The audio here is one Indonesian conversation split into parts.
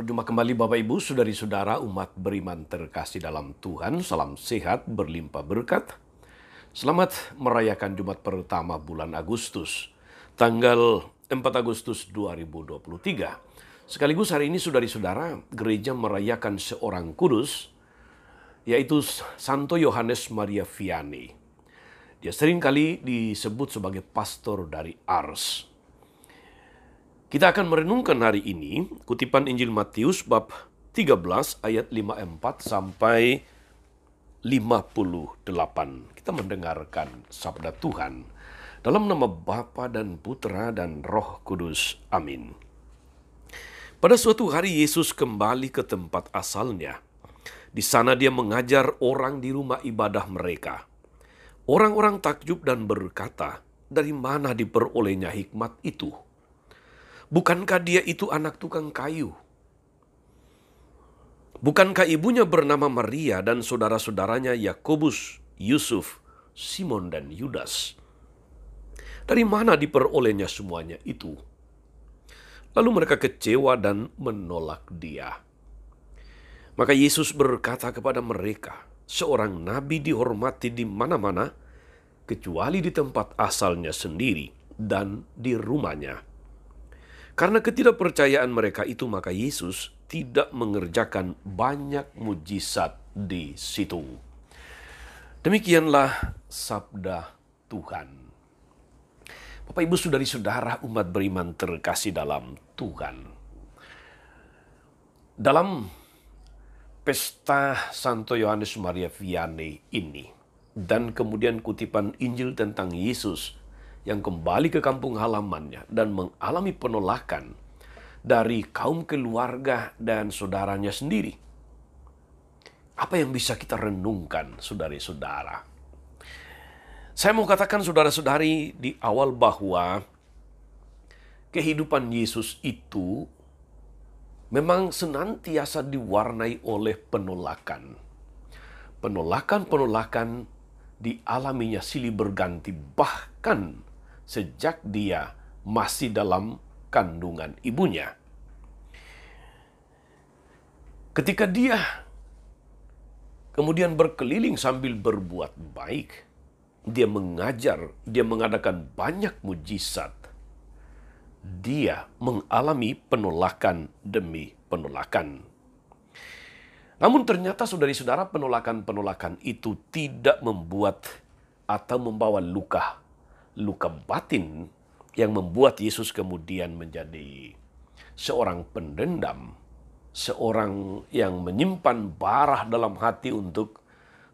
Berjumpa kembali Bapak Ibu, Saudari-saudara umat beriman terkasih dalam Tuhan. Salam sehat, berlimpah berkat. Selamat merayakan Jumat pertama bulan Agustus, tanggal 4 Agustus 2023. Sekaligus hari ini Saudari-saudara, gereja merayakan seorang kudus, yaitu Santo Yohanes Maria Vianney. Dia seringkali disebut sebagai pastor dari Ars. Kita akan merenungkan hari ini kutipan Injil Matius bab 13 ayat 54 sampai 58. Kita mendengarkan sabda Tuhan dalam nama Bapa dan Putra dan Roh Kudus. Amin. Pada suatu hari Yesus kembali ke tempat asalnya. Di sana dia mengajar orang di rumah ibadah mereka. Orang-orang takjub dan berkata, "Dari mana diperolehnya hikmat itu? Bukankah dia itu anak tukang kayu? Bukankah ibunya bernama Maria dan saudara-saudaranya Yakobus, Yusuf, Simon dan Yudas? Dari mana diperolehnya semuanya itu?" Lalu mereka kecewa dan menolak dia. Maka Yesus berkata kepada mereka, "Seorang nabi dihormati di mana-mana, kecuali di tempat asalnya sendiri dan di rumahnya." Karena ketidakpercayaan mereka itu, maka Yesus tidak mengerjakan banyak mujizat di situ. Demikianlah sabda Tuhan. Bapak, Ibu, Saudari-saudara umat beriman terkasih dalam Tuhan. Dalam pesta Santo Yohanes Maria Vianney ini, dan kemudian kutipan Injil tentang Yesus yang kembali ke kampung halamannya dan mengalami penolakan dari kaum keluarga dan saudaranya sendiri. Apa yang bisa kita renungkan, saudari-saudara? Saya mau katakan saudara-saudari di awal bahwa kehidupan Yesus itu memang senantiasa diwarnai oleh penolakan. Penolakan-penolakan dialaminya silih berganti, bahkan sejak dia masih dalam kandungan ibunya. Ketika dia kemudian berkeliling sambil berbuat baik, dia mengajar, dia mengadakan banyak mujizat, dia mengalami penolakan demi penolakan. Namun ternyata saudari-saudara, penolakan-penolakan itu tidak membuat atau membawa luka batin yang membuat Yesus kemudian menjadi seorang pendendam, seorang yang menyimpan barah dalam hati untuk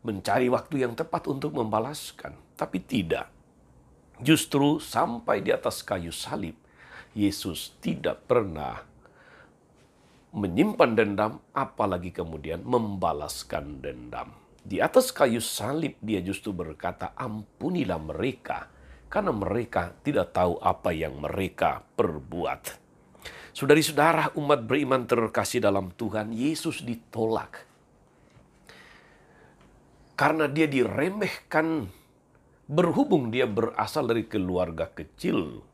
mencari waktu yang tepat untuk membalaskan. Tapi tidak. Justru sampai di atas kayu salib, Yesus tidak pernah menyimpan dendam, apalagi kemudian membalaskan dendam. Di atas kayu salib dia justru berkata, "Ampunilah mereka, karena mereka tidak tahu apa yang mereka perbuat." Saudari-saudara umat beriman terkasih dalam Tuhan, Yesus ditolak karena dia diremehkan, berhubung dia berasal dari keluarga kecil,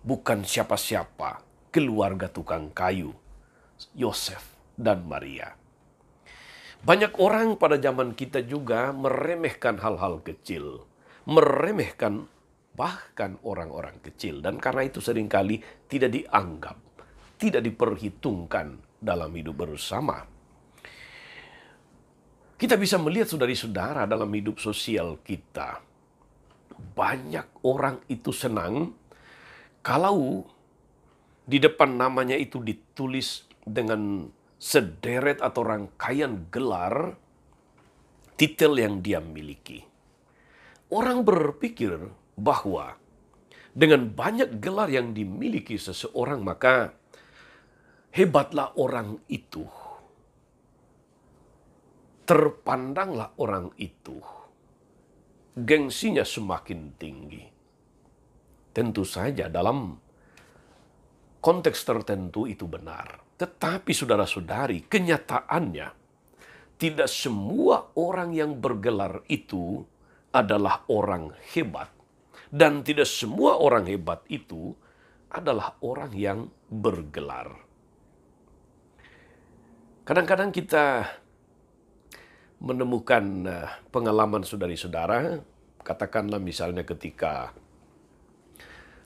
bukan siapa-siapa, keluarga tukang kayu, Yosef dan Maria. Banyak orang pada zaman kita juga meremehkan hal-hal kecil, meremehkan bahkan orang-orang kecil, dan karena itu seringkali tidak dianggap, tidak diperhitungkan dalam hidup bersama. Kita bisa melihat saudari-saudara dalam hidup sosial kita, banyak orang itu senang kalau di depan namanya itu ditulis dengan sederet atau rangkaian gelar titel yang dia miliki. Orang berpikir bahwa dengan banyak gelar yang dimiliki seseorang, maka hebatlah orang itu, terpandanglah orang itu, gengsinya semakin tinggi. Tentu saja dalam konteks tertentu itu benar. Tetapi saudara-saudari, kenyataannya tidak semua orang yang bergelar itu adalah orang hebat. Dan tidak semua orang hebat itu adalah orang yang bergelar. Kadang-kadang kita menemukan pengalaman saudari-saudara, katakanlah misalnya ketika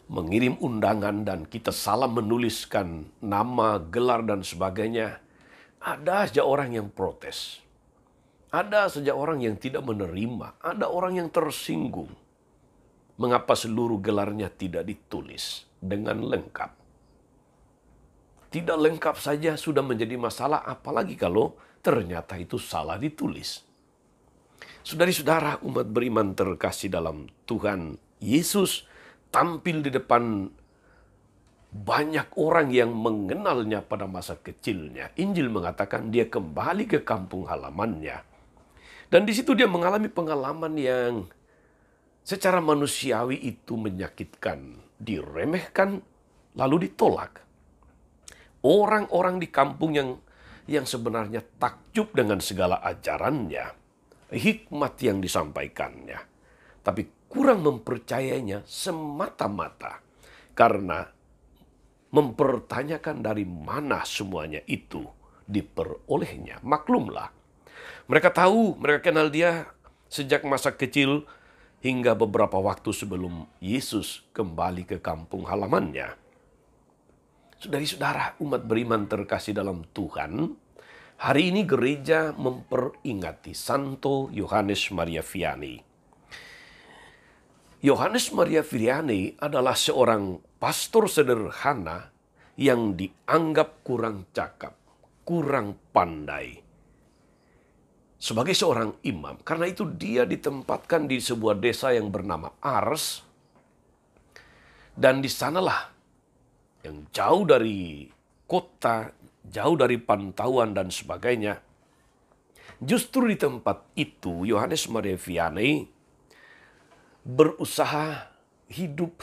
mengirim undangan dan kita salah menuliskan nama, gelar, dan sebagainya, ada saja orang yang protes. Ada saja orang yang tidak menerima, ada orang yang tersinggung. Mengapa seluruh gelarnya tidak ditulis dengan lengkap? Tidak lengkap saja sudah menjadi masalah, apalagi kalau ternyata itu salah ditulis. Saudari-saudara, umat beriman terkasih dalam Tuhan Yesus tampil di depan banyak orang yang mengenalnya pada masa kecilnya. Injil mengatakan dia kembali ke kampung halamannya. Dan di situ dia mengalami pengalaman yang secara manusiawi itu menyakitkan, diremehkan, lalu ditolak. Orang-orang di kampung yang sebenarnya takjub dengan segala ajarannya, hikmat yang disampaikannya, tapi kurang mempercayainya semata-mata karena mempertanyakan dari mana semuanya itu diperolehnya. Maklumlah, mereka tahu, mereka kenal dia sejak masa kecil hingga beberapa waktu sebelum Yesus kembali ke kampung halamannya. Saudari-saudara, umat beriman terkasih dalam Tuhan, hari ini gereja memperingati Santo Yohanes Maria Vianney. Yohanes Maria Vianney adalah seorang pastor sederhana yang dianggap kurang cakap, kurang pandai sebagai seorang imam. Karena itu dia ditempatkan di sebuah desa yang bernama Ars, dan di sanalah yang jauh dari kota, jauh dari pantauan dan sebagainya. Justru di tempat itu Yohanes Maria Vianney berusaha hidup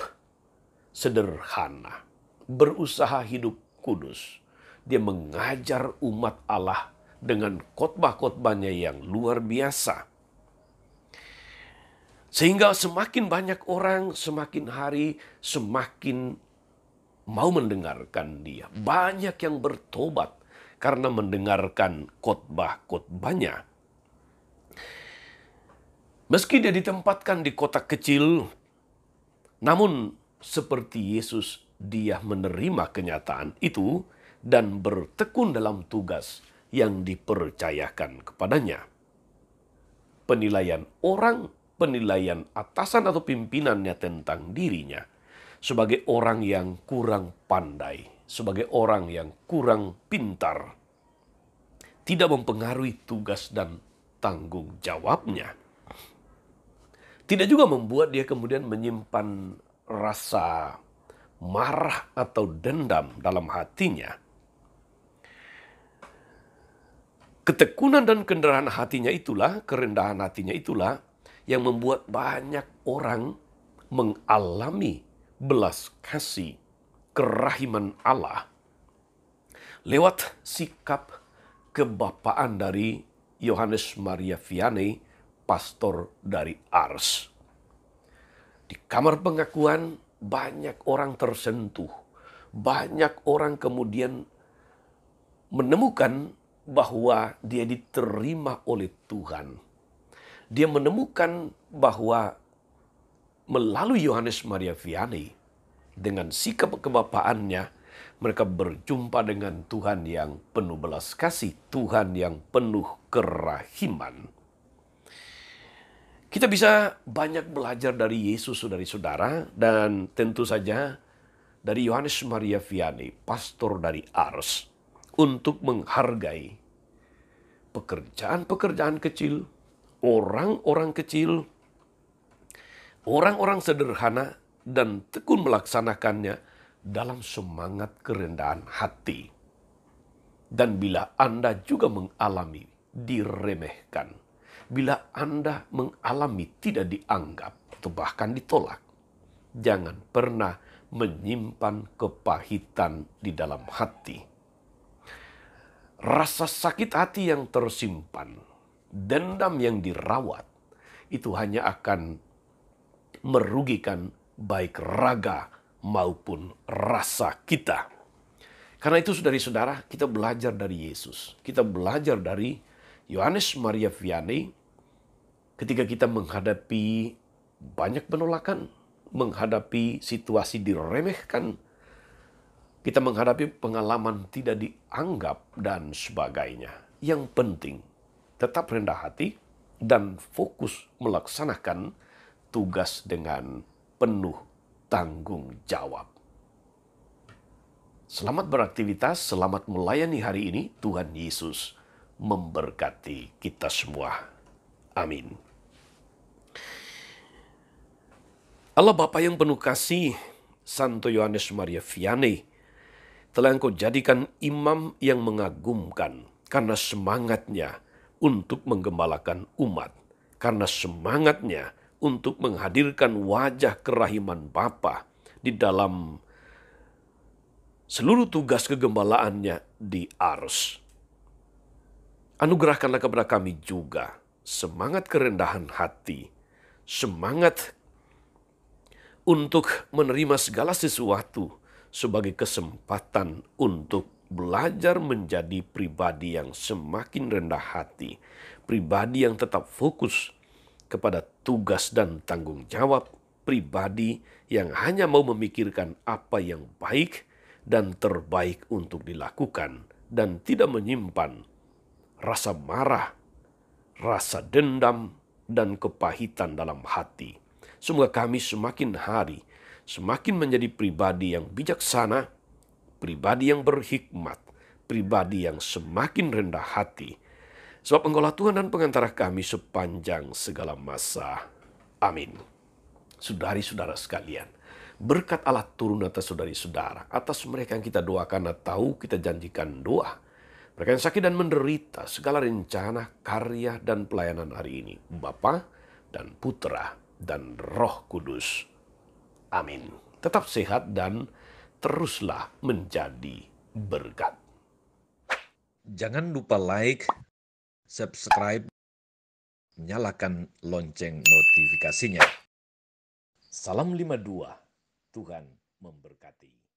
sederhana, berusaha hidup kudus. Dia mengajar umat Allah dengan khotbah-khotbahnya yang luar biasa. Sehingga semakin banyak orang, semakin hari semakin mau mendengarkan dia. Banyak yang bertobat karena mendengarkan khotbah-khotbahnya. Meski dia ditempatkan di kota kecil, namun seperti Yesus, dia menerima kenyataan itu dan bertekun dalam tugas yang dipercayakan kepadanya. Penilaian orang, penilaian atasan atau pimpinannya tentang dirinya sebagai orang yang kurang pandai, sebagai orang yang kurang pintar, tidak mempengaruhi tugas dan tanggung jawabnya. Tidak juga membuat dia kemudian menyimpan rasa marah atau dendam dalam hatinya. Ketekunan dan kerendahan hatinya itulah yang membuat banyak orang mengalami belas kasih, kerahiman Allah lewat sikap kebapaan dari Yohanes Maria Vianney, pastor dari Ars. Di kamar pengakuan banyak orang tersentuh, banyak orang kemudian menemukan bahwa dia diterima oleh Tuhan. Dia menemukan bahwa melalui Yohanes Maria Vianney, dengan sikap kebapaannya, mereka berjumpa dengan Tuhan yang penuh belas kasih, Tuhan yang penuh kerahiman. Kita bisa banyak belajar dari Yesus, saudari-saudara, dan tentu saja dari Yohanes Maria Vianney, pastor dari Ars, untuk menghargai pekerjaan-pekerjaan kecil, orang-orang kecil, orang-orang sederhana, dan tekun melaksanakannya dalam semangat kerendahan hati. Dan bila Anda juga mengalami diremehkan, bila Anda mengalami tidak dianggap atau bahkan ditolak, jangan pernah menyimpan kepahitan di dalam hati. Rasa sakit hati yang tersimpan, dendam yang dirawat, itu hanya akan merugikan baik raga maupun rasa kita. Karena itu saudara-saudara, kita belajar dari Yesus. Kita belajar dari Yohanes Maria Vianney ketika kita menghadapi banyak penolakan, menghadapi situasi diremehkan, kita menghadapi pengalaman tidak dianggap dan sebagainya. Yang penting, tetap rendah hati dan fokus melaksanakan tugas dengan penuh tanggung jawab. Selamat beraktivitas, selamat melayani hari ini. Tuhan Yesus memberkati kita semua. Amin. Allah Bapa yang penuh kasih, Santo Yohanes Maria Vianney telah Engkau jadikan imam yang mengagumkan karena semangatnya untuk menggembalakan umat, karena semangatnya untuk menghadirkan wajah kerahiman Bapa di dalam seluruh tugas kegembalaannya di Ars. Anugerahkanlah kepada kami juga semangat kerendahan hati, semangat untuk menerima segala sesuatu sebagai kesempatan untuk belajar menjadi pribadi yang semakin rendah hati, pribadi yang tetap fokus kepada tugas dan tanggung jawab, pribadi yang hanya mau memikirkan apa yang baik dan terbaik untuk dilakukan, dan tidak menyimpan rasa marah, rasa dendam, dan kepahitan dalam hati. Semoga kami semakin hari semakin menjadi pribadi yang bijaksana, pribadi yang berhikmat, pribadi yang semakin rendah hati. Sebab Engkaulah Tuhan dan pengantara kami sepanjang segala masa. Amin. Saudari-saudara sekalian, berkat Allah turun atas saudari-saudara, atas mereka yang kita doakan atau kita janjikan doa. Mereka yang sakit dan menderita, segala rencana, karya, dan pelayanan hari ini. Bapa dan Putra dan Roh Kudus. Amin. Tetap sehat dan teruslah menjadi berkat. Jangan lupa like, subscribe, nyalakan lonceng notifikasinya. Salam 52. Tuhan memberkati.